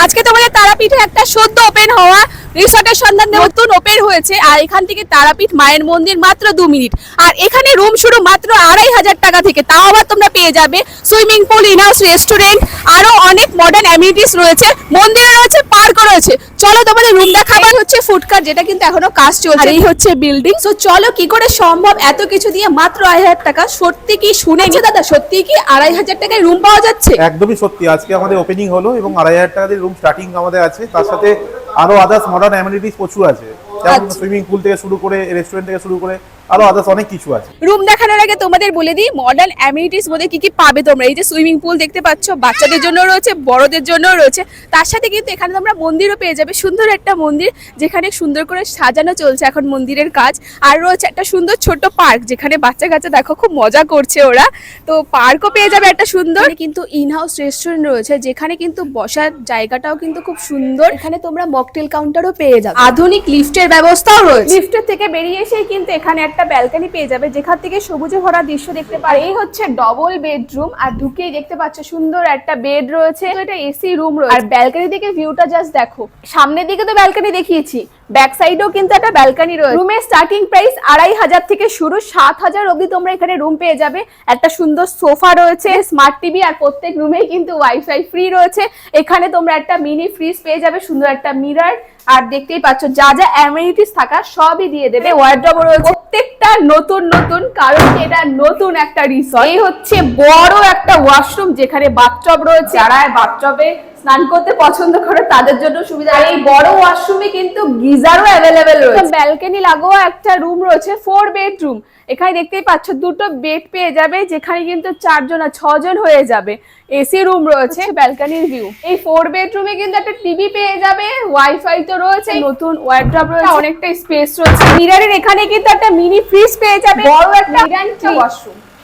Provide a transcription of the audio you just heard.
আজকে তোমাদের তারাপীঠে একটা সদ্য ওপেন হওয়া রিসর্টের সন্ধান নতুন ওপেন হয়েছে। আর এখান থেকে তারাপীঠ মায়ের মন্দির মাত্র 2 মিনিট। আর এখানে রুম শুরু মাত্র 2500 টাকা থেকে। তাও আবার তোমরা পেয়ে যাবে সুইমিং পুল, ইনহাউস রেস্টুরেন্ট, আরো অনেক মডার্ন অ্যামিনিটিস রয়েছে, মন্দিরে রয়েছে, পার্কও রয়েছে। চলো তোমাদের রুম দেখাবার হচ্ছে ফুডকার্ট, যেটা কিন্তু এখনো কাজ চলছে। এই হচ্ছে বিল্ডিং। সো চলো কি করে সম্ভব এত কিছু দিয়ে মাত্র 2500 টাকা? সত্যি কি শুনেছো দাদা? সত্যি কি 2500 টাকায় রুম পাওয়া যাচ্ছে? একদমই সত্যি। আজকে আমাদের ওপেনিং হলো এবং 2500 টাকা দিয়ে রুম স্টার্টিং আমাদের আছে। তার সাথে আরো আদার্স মডার্ন অ্যামিনিটিস প্রচুর আছে, যেমন সুইমিং পুল থেকে শুরু করে রেস্টুরেন্ট থেকে শুরু করে আরো আদার্স অনেক কিছু আছে। রুম দেখানোর আগে তোমাদের বলে দিই মডার্ন অ্যামিনিটিস মধ্যে কি কি পাবে তোমরা। এই যে সুইমিং পুল দেখতে পাচ্ছ, বাচ্চাদের জন্য রয়েছে, বড়দের জন্য রয়েছে। তার সাথে কিন্তু এখানে তোমরা মন্দিরও পেয়ে যাবে, সুন্দর একটা মন্দির যেখানে সুন্দর করে সাজানো চলছে এখন মন্দিরের কাজ। আর রয়েছে একটা সুন্দর ছোট পার্ক, যেখানে বাচ্চা কাচ্চা দেখো খুব মজা করছে ওরা। তো পার্কও পেয়ে যাবে একটা সুন্দর। কিন্তু ইনহাউস রেস্টুরেন্ট রয়েছে, যেখানে কিন্তু বসার জায়গাটাও কিন্তু খুব সুন্দর। এখানে তোমরা মকটেল কাউন্টারও পেয়ে যাবে, আধুনিক লিফটের ব্যবস্থাও রয়েছে। লিফটের থেকে বেরিয়ে এসেই কিন্তু এখানে একটা ব্যালকনি পেয়ে যাবে, যেখান থেকে সবুজে ভরা দৃশ্য দেখতে পারে। এই হচ্ছে ডবল বেডরুম। আর ঢুকেই দেখতে পাচ্ছ সুন্দর একটা বেড রয়েছে, এটা এসি রুম রয়েছে। আর ব্যালকনি থেকে ভিউটা জাস্ট দেখো। সামনের দিকে তো ব্যালকনি দেখিয়েছি, ব্যাক সাইডেও কিন্তু একটা ব্যালকনি রয়েছে। রুমের স্টার্টিং প্রাইস 2500 থেকে শুরু, 7000 অবধি তোমরা এখানে রুম পেয়ে যাবে। একটা সুন্দর সোফা রয়েছে, স্মার্ট টিভি, আর প্রত্যেক রুমেই কিন্তু ওয়াইফাই ফ্রি রয়েছে। এখানে তোমরা একটা মিনি ফ্রিজ পেয়ে যাবে, সুন্দর একটা মিরর। আর দেখতেই পাচ্ছ যা যা অ্যামিনিটিস থাকা সবই দিয়ে দেবে। ওয়ার্ড্রব রয়েছে প্রত্যেকটা নতুন নতুন, কারণ এটা নতুন একটা রিসর্ট। এই হচ্ছে বড় একটা ওয়াশরুম, যেখানে বাথটব রয়েছে। যারা বাথটবে স্নান করতে পছন্দ করে তাদের জন্য সুবিধা। আর এই বড় ওয়াশরুমে কিন্তু গিজারও অ্যাভেলেবেল রয়েছে। ব্যালকনি লাগোয়া একটা রুম রয়েছে, 4 বেডরুম। এখানে দেখতেই পাচ্ছ দুটো বেড পেয়ে যাবে, যেখানে কিন্তু 4 জন আর 6 জন হয়ে যাবে। এসি রুম রয়েছে, ব্যালকনির ভিউ। এই 4 বেডরুমে কিন্তু একটা টিভি পেয়ে যাবে, ওয়াইফাই তো রয়েছে, নতুন ওয়ার্ড্রব রয়েছে, অনেকটা স্পেস রয়েছে। মিররের এখানে কিন্তু একটা মিনি ফ্রিজ পেয়ে যাবে, বড় একটা ওয়াশরুম।